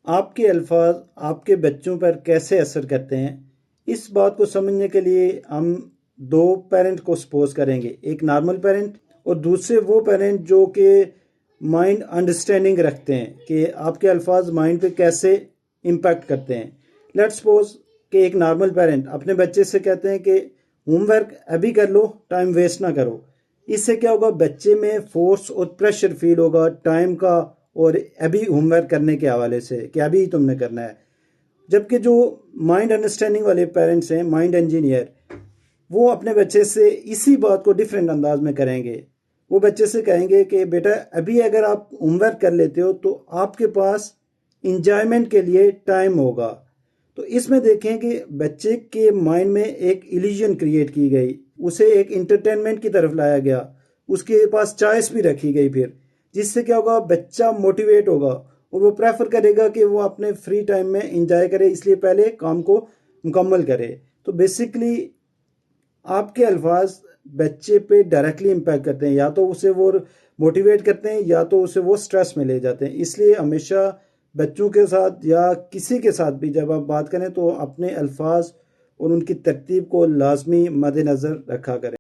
आपके अल्फाज आपके बच्चों पर कैसे असर करते हैं, इस बात को समझने के लिए हम दो पेरेंट को सपोज करेंगे, एक नॉर्मल पेरेंट और दूसरे वो पेरेंट जो कि माइंड अंडरस्टैंडिंग रखते हैं कि आपके अल्फाज माइंड पे कैसे इम्पैक्ट करते हैं। लेट्स सपोज कि एक नॉर्मल पेरेंट अपने बच्चे से कहते हैं कि होमवर्क अभी कर लो, टाइम वेस्ट ना करो। इससे क्या होगा, बच्चे में फोर्स और प्रेशर फील होगा टाइम का और अभी होमवर्क करने के हवाले से कि अभी ही तुमने करना है। जबकि जो माइंड अंडरस्टैंडिंग वाले पेरेंट्स हैं, माइंड इंजीनियर, वो अपने बच्चे से इसी बात को डिफरेंट अंदाज में करेंगे। वो बच्चे से कहेंगे कि बेटा अभी अगर आप होमवर्क कर लेते हो तो आपके पास इंजॉयमेंट के लिए टाइम होगा। तो इसमें देखें कि बच्चे के माइंड में एक इल्यूजन क्रिएट की गई, उसे एक इंटरटेनमेंट की तरफ लाया गया, उसके पास चॉइस भी रखी गई फिर, जिससे क्या होगा, बच्चा मोटिवेट होगा और वो प्रेफर करेगा कि वो अपने फ्री टाइम में इंजॉय करे, इसलिए पहले काम को मुकम्मल करे। तो बेसिकली आपके अल्फाज बच्चे पे डायरेक्टली इम्पैक्ट करते हैं, या तो उसे वो मोटिवेट करते हैं या तो उसे वो स्ट्रेस में ले जाते हैं। इसलिए हमेशा बच्चों के साथ या किसी के साथ भी जब आप बात करें तो अपने अल्फाज और उनकी तरतीब को लाजमी मद्देनज़र रखा करें।